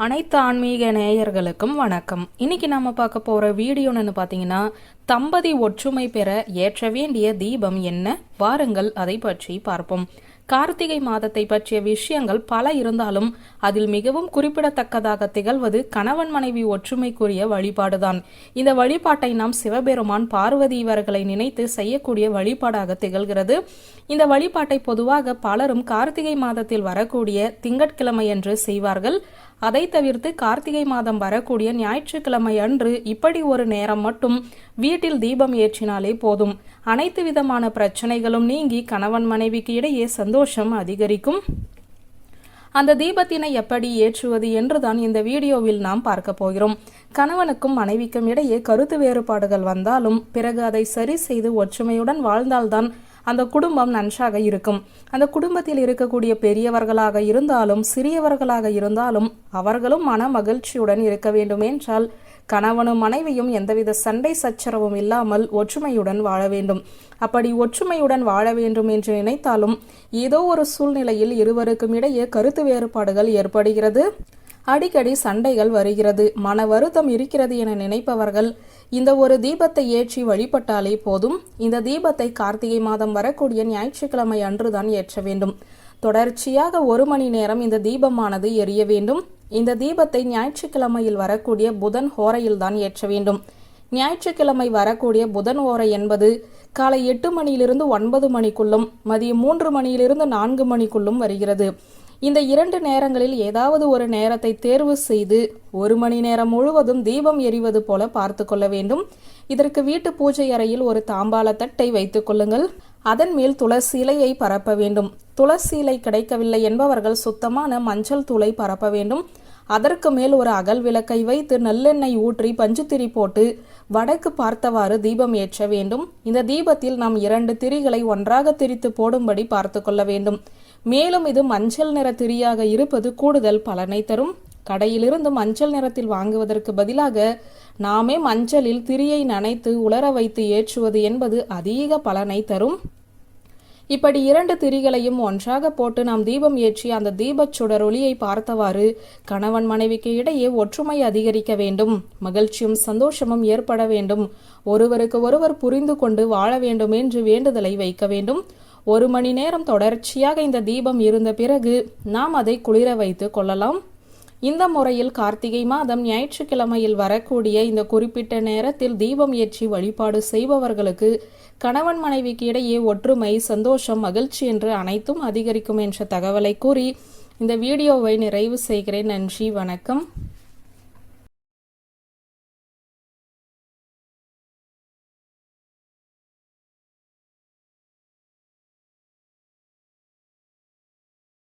அனைத்து ஆன்மீக நேயர்களுக்கும் வணக்கம். இன்னைக்கு நம்ம பார்க்க போற வீடியோன்னு பார்த்தீங்கன்னா, தம்பதி ஒற்றுமை பெற ஏற்ற வேண்டிய தீபம் என்ன, வாருங்கள் அதை பற்றி பார்ப்போம். கார்த்திகை மாதத்தை பற்றிய விஷயங்கள் பல இருந்தாலும் அதில் மிகவும் குறிப்பிடத்தக்கதாக திகழ்வது கணவன் மனைவி ஒற்றுமைக்குரிய வழிபாடுதான். இந்த வழிபாட்டை நாம் சிவபெருமான் பார்வதி இவர்களை நினைத்து செய்யக்கூடிய வழிபாடாக திகழ்கிறது. இந்த வழிபாட்டை பொதுவாக பலரும் கார்த்திகை மாதத்தில் வரக்கூடிய திங்கட்கிழமை அன்று செய்வார்கள். அதை தவிர்த்து கார்த்திகை மாதம் வரக்கூடிய ஞாயிற்றுக்கிழமை அன்று இப்படி ஒரு நேரம் மட்டும் வீட்டில் தீபம் ஏற்றினாலே போதும். அனைத்து விதமான பிரச்சனைகளும் நீங்கி கணவன் மனைவிக்கு இடையே சந்தோஷம் அதிகரிக்கும். அந்த தீபத்தினை எப்படி ஏற்றுவது என்றுதான் இந்த வீடியோவில் நாம் பார்க்க போகிறோம். கணவனுக்கும் மனைவிக்கும் இடையே கருத்து வேறுபாடுகள் வந்தாலும் பிறகு அதை சரி செய்து ஒற்றுமையுடன் வாழ்ந்தால்தான் அந்த குடும்பம் நன்றாக இருக்கும். அந்த குடும்பத்தில் இருக்கக்கூடிய பெரியவர்களாக இருந்தாலும் சிறியவர்களாக இருந்தாலும் அவர்களும் மன மகிழ்ச்சியுடன் இருக்க வேண்டும் என்றால் கணவனும் மனைவியும் எந்தவித சண்டை சச்சரவும் இல்லாமல் ஒற்றுமையுடன் வாழ வேண்டும். அப்படி ஒற்றுமையுடன் வாழ வேண்டும் என்று நினைத்தாலும் ஏதோ ஒரு சூழ்நிலையில் இருவருக்கும் இடையே கருத்து வேறுபாடுகள் ஏற்படுகிறது. அடிக்கடி சண்டைகள் வருகிறது, மன வருத்தம் இருக்கிறது என நினைப்பவர்கள் இந்த ஒரு தீபத்தை ஏற்றி வழிபட்டாலே போதும். இந்த தீபத்தை கார்த்திகை மாதம் வரக்கூடிய ஞாயிற்றுக்கிழமை அன்றுதான் ஏற்ற வேண்டும். தொடர்ச்சியாக 1 மணி நேரம் இந்த தீபமானது எரிய வேண்டும். இந்த தீபத்தை ஞாயிற்றுக்கிழமையில் வரக்கூடிய புதன் ஹோரையில் தான் ஏற்ற வேண்டும். ஞாயிற்றுக்கிழமை வரக்கூடிய புதன் ஓரை என்பது காலை 8 மணியிலிருந்து 9 மணிக்குள்ளும் மதியம் 3 மணியிலிருந்து 4 மணிக்குள்ளும் வருகிறது. இந்த 2 நேரங்களில் ஏதாவது ஒரு நேரத்தை தேர்வு செய்து 1 மணி நேரம் முழுவதும் தீபம் எரிவது போல பார்த்து கொள்ள வேண்டும். இதற்கு வீட்டு பூஜை அறையில் ஒரு தாம்பாள தட்டை வைத்துக் கொள்ளுங்கள். அதன் மேல் துளசி இலையை பரப்ப வேண்டும். துளசி இலை கிடைக்கவில்லை என்பவர்கள் சுத்தமான மஞ்சள் தூளை பரப்ப வேண்டும். அதற்கு மேல் ஒரு அகல் விளக்கை வைத்து நல்லெண்ணெய் ஊற்றி பஞ்சுத்திரி போட்டு வடக்கு பார்த்தவாறு தீபம் ஏற்ற வேண்டும். இந்த தீபத்தில் நாம் 2 திரிகளை ஒன்றாக திரித்து போடும்படி பார்த்து கொள்ள வேண்டும். மேலும் இது மஞ்சள் நிற திரியாக இருப்பது கூடுதல் பலனை தரும். கடையிலிருந்து மஞ்சள் நிறத்தில் வாங்குவதற்கு பதிலாக நாமே மஞ்சளில் திரியை நனைத்து உலர வைத்து ஏற்றுவது என்பது அதிக பலனை தரும். இப்படி 2 திரிகளையும் ஒன்றாக போட்டு நாம் தீபம் ஏற்றி அந்த தீபச் சுடரொளியை பார்த்தவாறு கணவன் மனைவிக்கு இடையே ஒற்றுமை அதிகரிக்க வேண்டும். மகிழ்ச்சியும் சந்தோஷமும் ஏற்பட வேண்டும். ஒருவருக்கு ஒருவர் புரிந்து கொண்டு வாழ வேண்டும் என்று வேண்டுதலை வைக்க வேண்டும். 1 மணி நேரம் தொடர்ச்சியாக இந்த தீபம் இருந்த பிறகு நாம் அதை குளிர வைத்து கொள்ளலாம். இந்த முறையில் கார்த்திகை மாதம் ஞாயிற்றுக்கிழமையில் வரக்கூடிய இந்த குறிப்பிட்ட நேரத்தில் தீபம் ஏற்றி வழிபாடு செய்பவர்களுக்கு கணவன் மனைவிக்கு இடையே ஒற்றுமை, சந்தோஷம், மகிழ்ச்சி என்று அனைத்தும் அதிகரிக்கும் என்ற தகவலை கூறி இந்த வீடியோவை நிறைவு செய்கிறேன். நன்றி, வணக்கம்.